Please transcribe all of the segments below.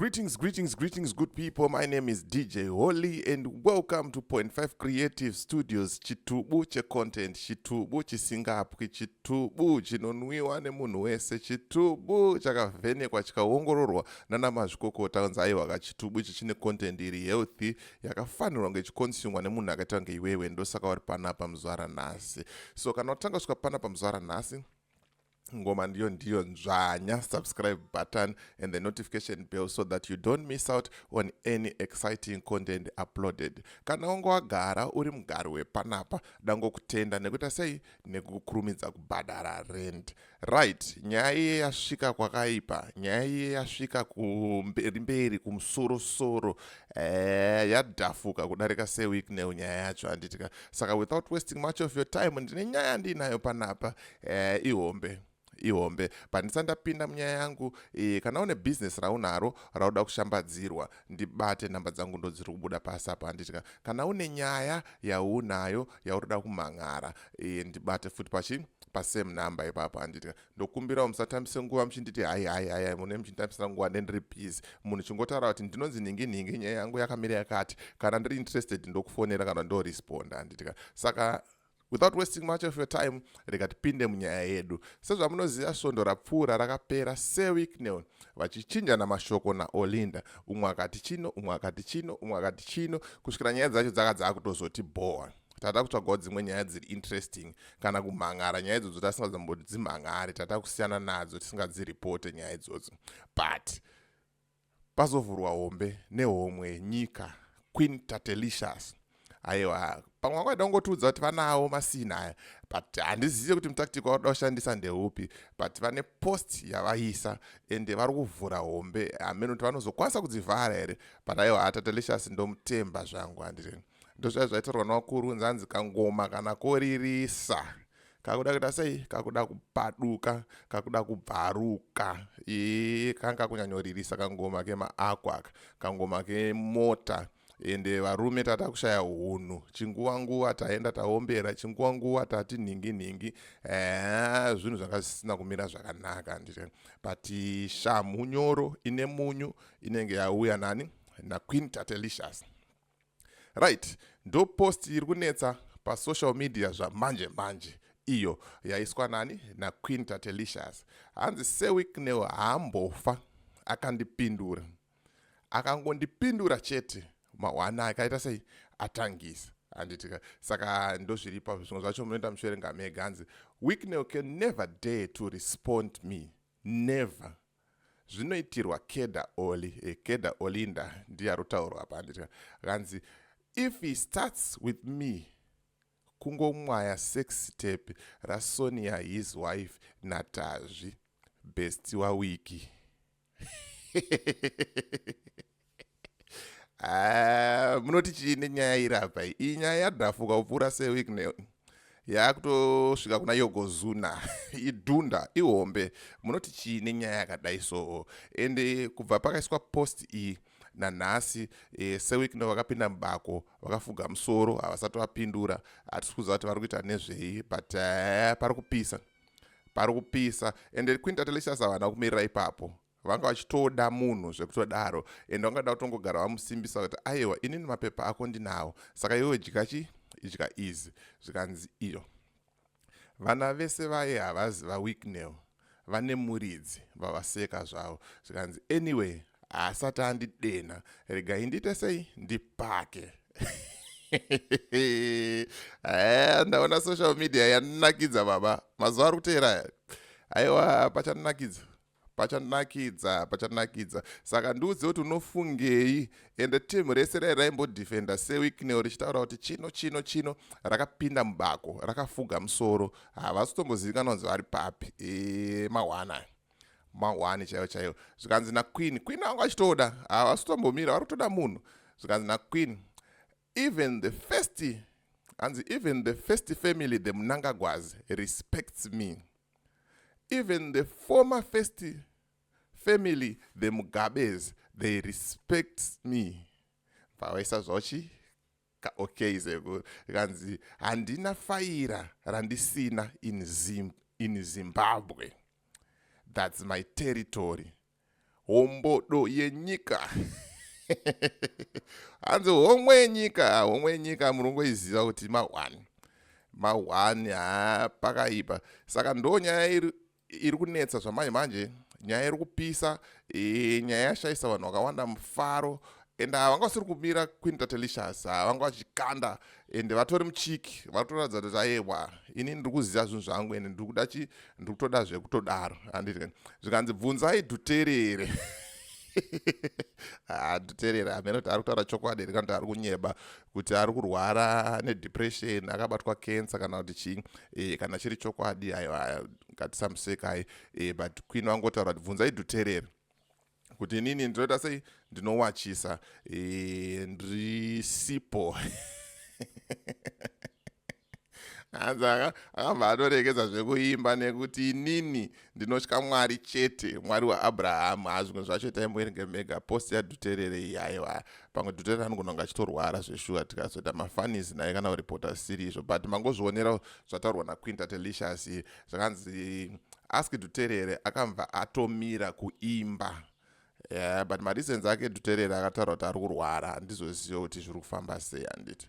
Greetings, good people. My name is DJ Holly, and welcome to Point 5 Creative Studios. Chitubu che content, chitubu chisingapwi, chitubu chinonwiwa nemunhu wese, chitubu chakavhenekwa chikaongororwa nana mazvikokota onzaiwa kachitubu chichine content iri healthy yakafanirwa kunge chikonsumwa nemunhu akaita kunge iwewe. Ndosaka uri panapa muzuva ranhasi. So kana utanga kusvika panapa muzuva ranhasi, ngoma ndiyo nzvanya subscribe button and the notification bell so that you don't miss out on any exciting content uploaded. Kana ungo wagara uri mugari wepanapa dangokutenda nekuita sei nekukurumidza kubhadhara rent. Right, nyaya yasvika kwakaipa, nyaya yasvika kumberi kumusoro yadhafuka kudarika seWicknell nyaya yacho handitika. Saka without wasting much of your time, ndine nyaya ndinayo panapa ihombe pandisandapinda munyaya yangu. Kana une business raunaro rauda kushambadzirwa, ndibate namba dzangu ndo dziri kubuda pasi apa handitika. Kana une nyaya yaunayo yaurida kumang'ara, ndibate futi pasame number ipapo handitika. Ndokumbirawo musatambise nguva muchinditi hai mune muchinditambisira nguva ndendiri busy. Munhu chingotaura kuti ndinonzi ningi nyaya yangu yakamira yakati, kana ndiri interested ndokufonera kana ndoresponda handitika. Saka without wasting much of your time, rega tipinde munyaya yedu. Sezvamunoziva svondo rapfuura rakapera seWicknell vachichinjana mashoko naOlinda. Umwe akati chino, umwe akati chino, umwe akati chino, kusvikira nyaya dzacho dzakadza kutozoti bore. Tata kutsvagawo dzimwe nyaya dziri interesting kana kumhangara nyaya idzodzo tasingadzimhangare, tata kusiyana nadzo tisingadziripote nyaya idzodzo. But pazovhurwa hombe nehomwe nyika, Queen Tatelicious. Aiwa, pamwe wakaida kungotiudza kuti vanawo masina aya, but handizivi kuti mutactic wauda kushandisa ndeupi, but vane post yavaisa ende vari kuvhura hombe. Hameno kuti vanozokwanisa kudzivhara here, but aiwa Tatelicious ndomutemba zvangu handiti. Ndozvaya zvaitorwa navakuru nzanzi kangoma kana koririsa kakuda kuita sei, kakuda kupaduka, kakuda kubvaruka. Kanga kunyanyoririsa kangoma kemaAquac, kangoma kemota. Ende varume tata kushaya hunhu, chinguwa taenda taombera, chinguwa tati ningi. Zvinhu zvakasisina kumira zvakanaka handiti. But shamu nyoro ine munyu inenge yauya na Queen Tatelicious. Right, ndo post iri kunetsa pa social media zvamanje iyo yaiswa na Queen Tatelicious. Hanzi seWicknell haambofa akandipindura, akangondipindura chete mawana akaita sei atangisa handitika. Saka ndozviripa zvimwe zvacho munoenda muchiverenga mega. Hanzi Wicknell can never dare to respond me, never. Zvinoitirwa Keda Oli, Keda Olinda ndiye arutaurwa apa handitika. Hanzi if he starts with me, kungomwaya sex tape raSonia his wife Natazvi besti wawiki. Munoti chini nyaya irapa iyi nyaya yadhafuka kupfuura seWicknell yakutosvika kuna Yokozuna idhunda ihombe. Munoti chini nyaya yakadai so. Ende kubva pakaiswa post iyi nanhasi seWicknell vakapinda mubako vakafuga musoro, havasati vapindura. Hatisi kuziva kuti vari kuita nezvei, but pari kupisa. Ende Queen Tatelicious havana kumirira ipapo, vanga vachitoda munhu zvekutodaro, ende vangada kutongogara vamusimbisa kuti aiwa inini mapepa ako ndinawo, saka iwe idya easy. Zvikanzi iyo vana vese vaye havazi vaWicknell vane muridzi vavaseka zvavo. Zvikanzi anyway asati andidena regai ndiite sei ndipake. Ndaona social media yanakidza baba mazuva ari kuteera. Aiwa pachanakidza. Saka ndiudze kuti unofungei. Ende timu rese raimbodefenda seWicknell richitaura kuti chino rakapinda mubako rakafuga musoro, havasi kutombozivikanwa kunzi vari papi. Mahwani chaiwo. Zvikanzi naQueen anga achitoda, havasi kutombomira, vari kutoda munhu. Zvikanzi naQueen even the first family, the Mnangagwas, respects me. Even the former first family, the Mugabes, they respect me. Pawaisa zvochi okay zego. Kanzi handina faira randisina in Zimbabwe. That's my territory. hombodo yenyika. Hanzi homwe yenyika munongoiziva kuti ma1 pakaipa. Saka ndo nyaya iri kunetsa zvamanje manje, nyaya iri kupisa, nyaya yashaisa vanhu vakawanda mufaro. And havangosiri kumira Queen Delicious, vanga vachikanda ende vatori muchiki, vatoratidza kuti aiwa ini ndiri kuziva zvinhu zvangu ende ndiri kutoda zvekutodaro. Zvikanzi bvunzai Dhuterere. Dhuterere amene kuti ari kutaura chokwadi here kana kuti ari kunyeba kuti ari kurwara nedepression, akabatwa cancer kana kuti chii. Kana chiri chokwadi aiwa ngatisamusekai. But Queen vangotaura kuti bvunzai Dhuterere kuti inini ndinoita sei, ndinowachisa, ndiri sipo. Hanzi akabva atorekeza zvekuimba nekuti inini ndinotya Mwari chete, Mwari waAbhurahama. Hazvimwe zvacho taimboerenge mega post yaDhuterere iyi. Aiwa pamwe Dhuterere anogona kunge achitorwara zveshuwa tikazoita mafanisi naye kana kuripota siri izvo. But mangozvionera zvataurwa naQueen Delicious zvakanzi ask Dhuterere akamva atomira kuimba. But mareasons ake Dhuterere akataura kuti ari kurwara, handizoziva kuti zviri kufamba sei handiti.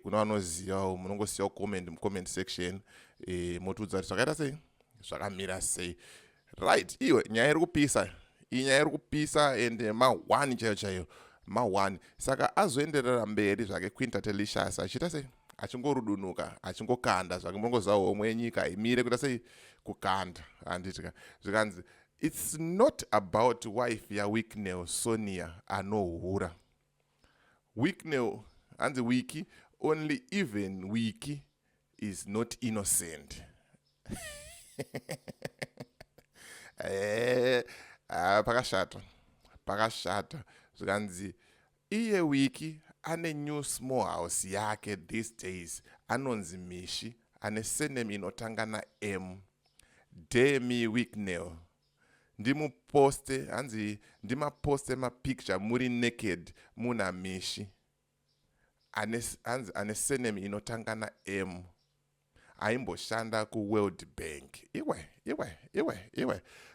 Kuna vanozivawo munongosiyawo comment mucomment section, motiudza kuti zvakaita sei, zvakamira sei. Right, iwe nyaya iri kupisa, iyi nyaya iri kupisa ende ma1 chaiyo chaiyo, ma1. Saka azoenderera mberi zvake Queen Delicious achiita sei, achingorudunuka, achingokanda zvake. Munongozivawo homwe yenyika imire kuita sei, kukanda handitika. Zvikanzi it's not about wife ya Wicknell Sonia anohura. Wicknell, and the wiki, only even wiki is not innocent. Pakashata. Zvikanzi iye wiki ane new small house yake these days, anonzi Mishi, ane surname inotanga na M. Demi Wicknell. Ndimuposte, hanzi ndimaposte mapicture muri naked muna Mishi. Ane surname inotanga na M. Aimboshanda ku World Bank. Iwe.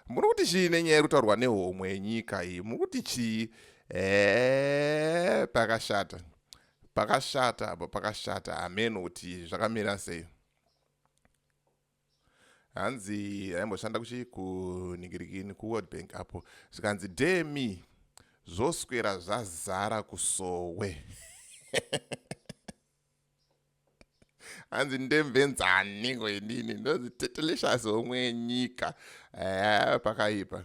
Muri kuti chii nenyaya iri kutaurwa nehomwe yenyika iyi? Muri kuti chii? Pakashata. Amen kuti zvakamira sei. Hanzi aimboshanda kuningirikini kuWorld Bank apo. Zvikanzi Demi zvoswera zvazara kusowe. Hanzi ndemvenzani kwenini ndozi Delicious homwe yenyika. Pakaipa.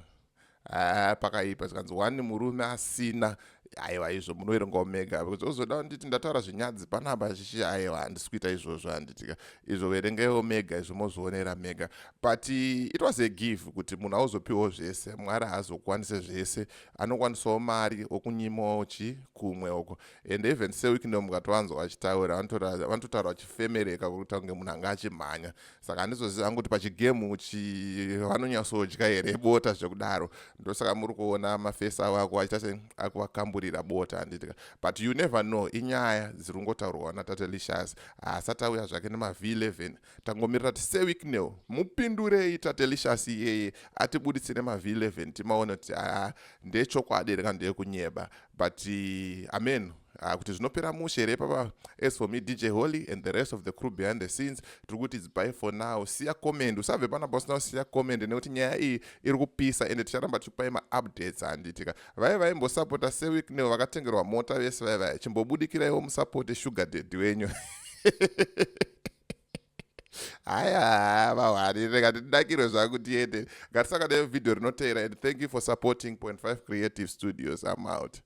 Zvikanzi wani murume asina. Aiwa izvo munoerengawo mega because ozoda nditi ndataura zvinyadzi panapa chichi aiwa handisi kuita izvozvo handitika. Izvo verengewo mega, izvo mozvionera mega. But it was a give kuti munhu auzopiwawo zvese, Mwari haazokwanise zvese, anokwanisawo mari okunyimawo kumwe uko. And even seWicknell mukatowanzwa vachitaura vanototaura vachifemereka kuti kunge munhu anga achimhanya. Saka handizoziva kuti pachigemu vanonyatsodya here bota zvekudaro. Ndosaka muri kuona mafesi avo achiita sekuvakamburira bota handitika. But you never know, inyaya dziri kungotaurwa naTaTelicious. Asati auya zvake nemaV11 tangomirira kuti seWicknell mupindurei taTelicious iyeye atibuditsire maV11 timaone kuti ndechokwadi here kana ndeyekunyeba. But amen. Kuti zvinopera mushe here papa. As for me, DJ Holly and the rest of the crew behind the scenes, tiri kuti it's bye for now. Siya comment, usabve panapa usina kusiya comment nekuti nyaya iyi iri kupisa ende ticharamba tichipai ma-updates handitika. Vaimbosapota seWicknell vakatengerwa mota vese vai chimbobudikiraiwo musapote sugar daddy wenyu. Aya vahwari rega tidakirwe zvangu tiende. Ngatisaka nevidhio rinoteera and thank you for supporting .5 Creative Studios. I'm out.